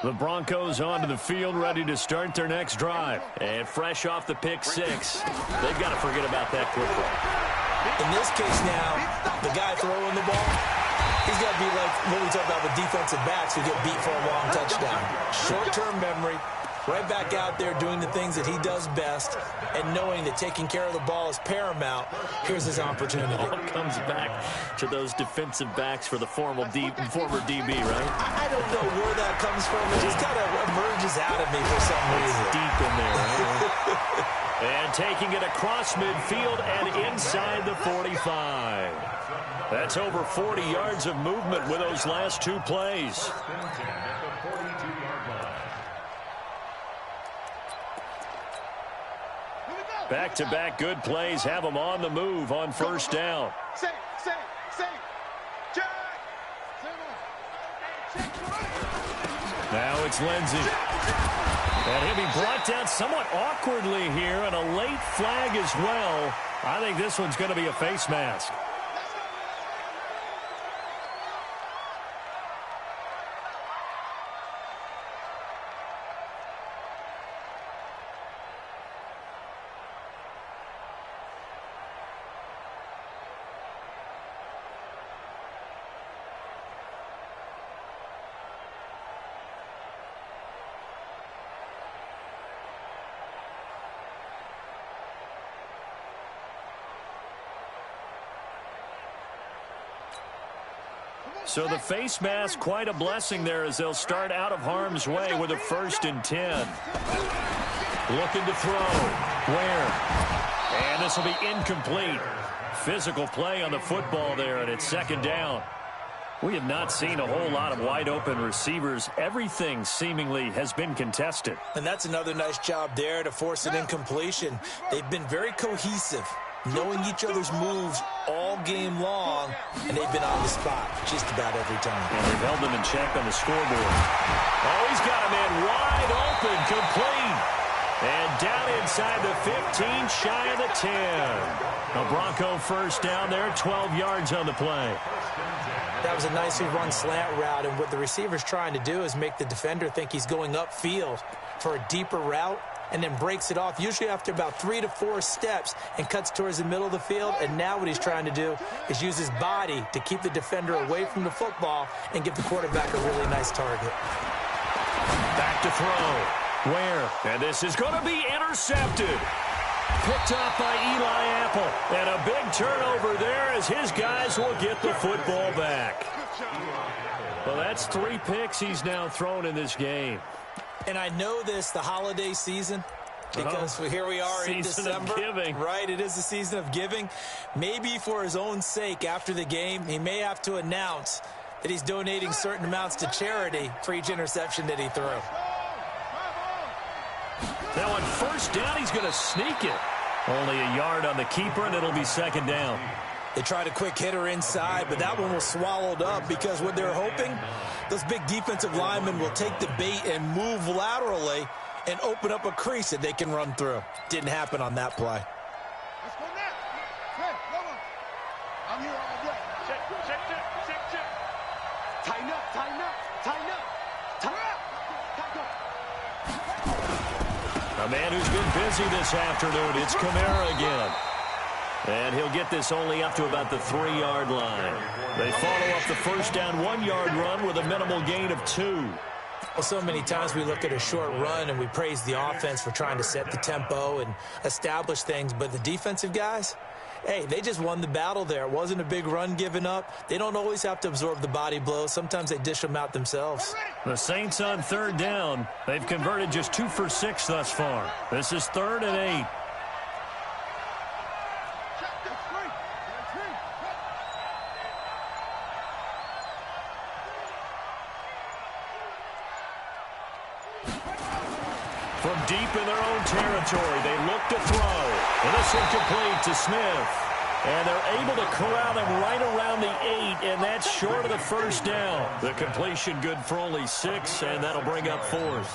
The Broncos onto the field, ready to start their next drive. And fresh off the pick six, they've got to forget about that quickly. In this case now, the guy throwing the ball, he's got to be like what we talk about with defensive backs who get beat for a long touchdown. Short-term memory, right back out there doing the things that he does best, and knowing that taking care of the ball is paramount. Here's his opportunity. It all comes back to those defensive backs for the former DB, right? I don't know where that comes from. It just kind of emerges out of me for some reason. It's deep in there, right? And taking it across midfield and inside the 45. That's over 40 yards of movement with those last two plays. Back-to-back good plays have them on the move on first down. Now it's Lindsey. And he'll be brought down somewhat awkwardly here, and a late flag as well. I think this one's going to be a face mask. So the face mask, quite a blessing there as they'll start out of harm's way with a 1st and 10. Looking to throw. Where? And this will be incomplete. Physical play on the football there, and it's 2nd down. We have not seen a whole lot of wide open receivers. Everything seemingly has been contested. And that's another nice job there to force an incompletion. They've been very cohesive, knowing each other's moves all game long, and they've been on the spot just about every time. And they've held them in check on the scoreboard. Oh, he's got him in wide open, complete. And down inside the 15, shy of the 10. A Bronco 1st down there, 12 yards on the play. That was a nicely run slant route, and what the receiver's trying to do is make the defender think he's going upfield for a deeper route, and then breaks it off, usually after about 3 to 4 steps, and cuts towards the middle of the field. And now what he's trying to do is use his body to keep the defender away from the football and give the quarterback a really nice target. Back to throw. Where? And this is going to be intercepted. Picked up by Eli Apple. And a big turnover there as his guys will get the football back. Well, that's 3 picks he's now thrown in this game. And I know this, the holiday season, because here we are in December. Season of giving. Right, it is the season of giving. Maybe for his own sake, after the game, he may have to announce that he's donating certain amounts to charity for each interception that he threw. Now on 1st down, he's going to sneak it. Only a yard on the keeper, and it'll be 2nd down. They tried a quick hitter inside, but that one was swallowed up because what they're hoping, those big defensive linemen will take the bait and move laterally and open up a crease that they can run through. Didn't happen on that play. Let's go now. Hey, come on. I'm here all day. Check. Tighten up. A man who's been busy this afternoon, it's Kamara again. And he'll get this only up to about the 3-yard line. They follow up the 1st down 1-yard run with a minimal gain of 2. Well, so many times we look at a short run and we praise the offense for trying to set the tempo and establish things. But the defensive guys, hey, they just won the battle there. It wasn't a big run given up. They don't always have to absorb the body blows. Sometimes they dish them out themselves. The Saints on 3rd down. They've converted just 2 for 6 thus far. This is 3rd and 8. From deep in their own territory, they look to throw. And this one complete to Smith. And they're able to corral him right around the 8, and that's short of the 1st down. The completion good for only 6, and that'll bring up 4th.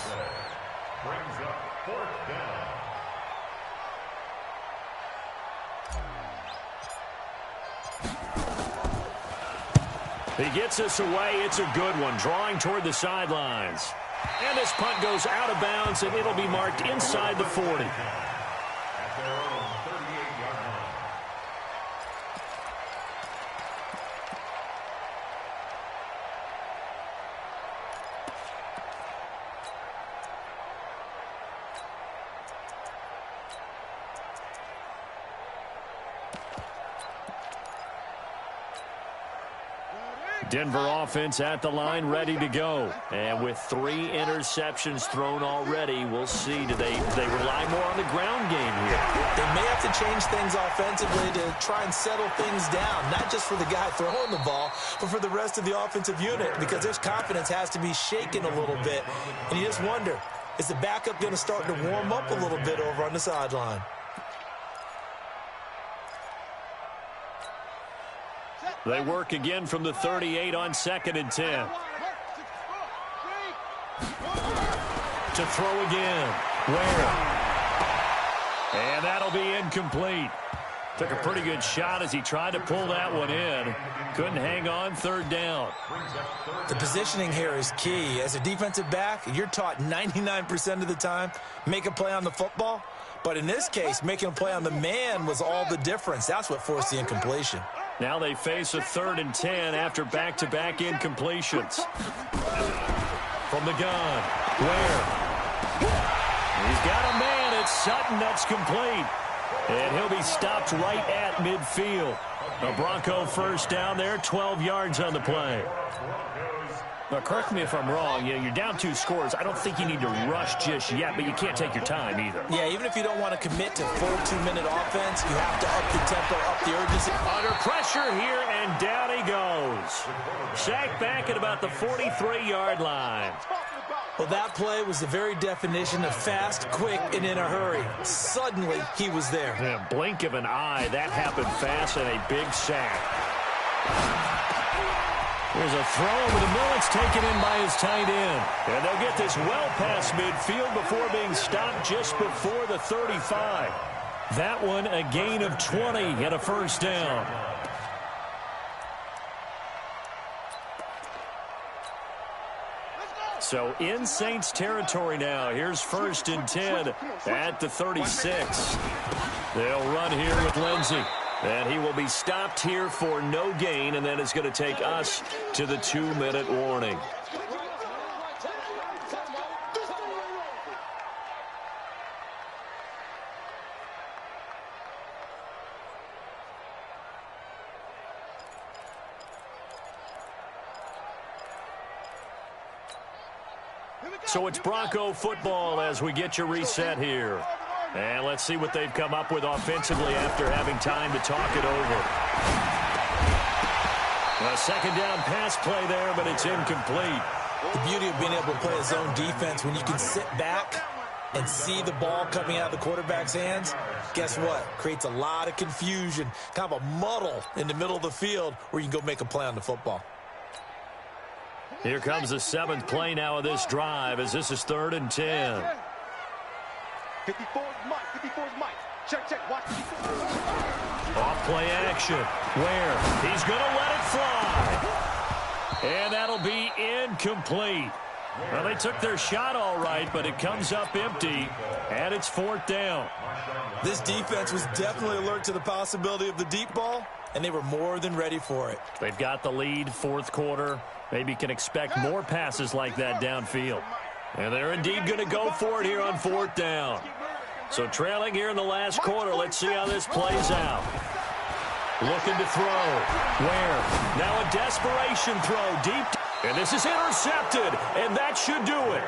He gets us away. It's a good one, drawing toward the sidelines. And this punt goes out of bounds, and it'll be marked inside the 40. Denver offense at the line, ready to go. And with 3 interceptions thrown already, we'll see. Do they rely more on the ground game here? They may have to change things offensively to try and settle things down, not just for the guy throwing the ball, but for the rest of the offensive unit, because their confidence has to be shaken a little bit. And you just wonder, is the backup going to start to warm up a little bit over on the sideline? They work again from the 38 on 2nd and 10. To throw again. Where? And that'll be incomplete. Took a pretty good shot as he tried to pull that one in. Couldn't hang on, 3rd down. The positioning here is key. As a defensive back, you're taught 99% of the time, make a play on the football. But in this case, making a play on the man was all the difference. That's what forced the incompletion. Now they face a 3rd and 10 after back-to-back incompletions. From the gun. Where? He's got a man. It's Sutton. That's complete. And he'll be stopped right at midfield. A Bronco first down there, 12 yards on the play. Now, correct me if I'm wrong. You're down 2 scores. I don't think you need to rush just yet, but you can't take your time either. Yeah, even if you don't want to commit to full 2-minute offense, you have to up the tempo, up the urgency. Under pressure here, and down he goes. Sacked back at about the 43-yard line. Well, that play was the very definition of fast, quick, and in a hurry. Suddenly, he was there. Yeah, blink of an eye, that happened fast, and a big sack. There's a throw over the middle. It's taken in by his tight end. And they'll get this well past midfield before being stopped just before the 35. That one a gain of 20 and a first down. So in Saints territory now. Here's 1st and 10 at the 36. They'll run here with Lindsey. And he will be stopped here for no gain, and then it's going to take us to the 2-minute warning. So it's Bronco football as we get you reset here. And let's see what they've come up with offensively after having time to talk it over. A 2nd down pass play there, but it's incomplete. The beauty of being able to play a zone defense when you can sit back and see the ball coming out of the quarterback's hands, guess what? Creates a lot of confusion, kind of a muddle in the middle of the field where you can go make a play on the football. Here comes the 7th play now of this drive as this is 3rd and 10. 54 Mike. 54 Mike. Check. Watch. Off play action. Where? He's going to let it fly. And that'll be incomplete. Well, they took their shot all right, but it comes up empty, and it's 4th down. This defense was definitely alert to the possibility of the deep ball, and they were more than ready for it. They've got the lead, 4th quarter. Maybe can expect more passes like that downfield. And they're indeed going to go for it here on 4th down. So trailing here in the last quarter. Let's see how this plays out. Looking to throw. Where? Now a desperation throw deep. And this is intercepted. And that should do it.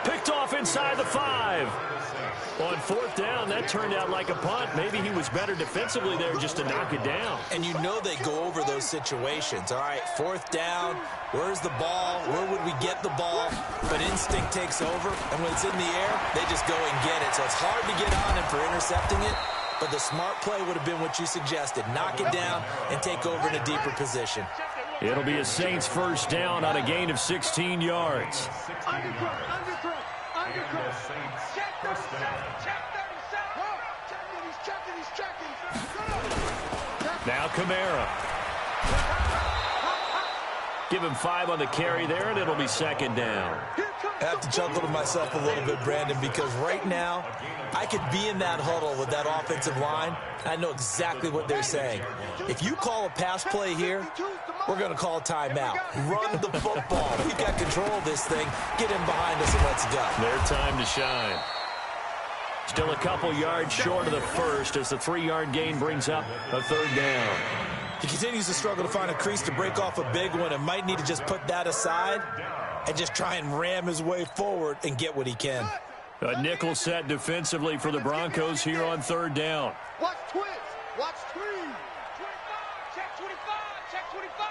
Picked off inside the 5. On 4th down, that turned out like a punt. Maybe he was better defensively there just to knock it down. And you know they go over those situations. All right, 4th down, where's the ball? Where would we get the ball? But instinct takes over, and when it's in the air, they just go and get it. So it's hard to get on him for intercepting it, but the smart play would have been what you suggested. Knock it down and take over in a deeper position. It'll be a Saints first down on a gain of 16 yards. Now Kamara. Give him 5 on the carry there, and it'll be 2nd down. Here comes I have to chuckle to myself a little bit, Brandon, because right now I could be in that huddle with that offensive line. I know exactly what they're saying. If you call a pass play here, we're going to call a timeout. Run the football. We've got control of this thing. Get in behind us and let's go. Their time to shine. Still a couple yards short of the first as the 3-yard gain brings up a 3rd down. He continues to struggle to find a crease to break off a big one and might need to just put that aside and just try and ram his way forward and get what he can. A nickel set defensively for the Broncos here on 3rd down. Watch twist. Watch three. 25. Check 25. Check 25.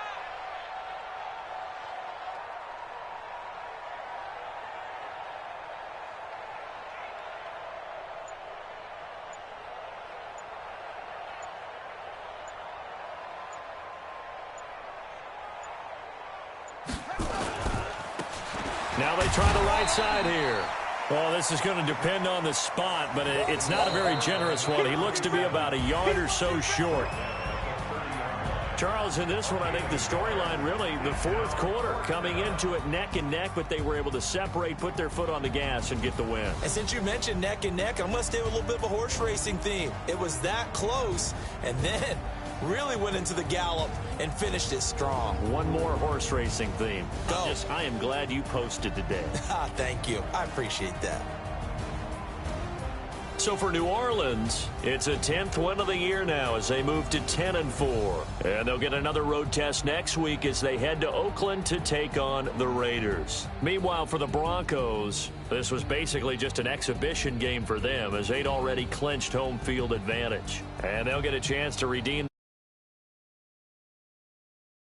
Now they try the right side here. Well, this is going to depend on the spot, but it's not a very generous one. He looks to be about a yard or so short. Charles, in this one, I think the storyline really, the 4th quarter, coming into it neck and neck, but they were able to separate, put their foot on the gas, and get the win. And since you mentioned neck and neck, I'm going to stay with a little bit of a horse racing theme. It was that close, and then really went into the gallop and finished it strong. One more horse racing theme. Go. I am glad you posted today. Thank you. I appreciate that. So for New Orleans, it's a 10th win of the year now as they move to 10-4. And they'll get another road test next week as they head to Oakland to take on the Raiders. Meanwhile, for the Broncos, this was basically just an exhibition game for them as they'd already clinched home field advantage. And they'll get a chance to redeem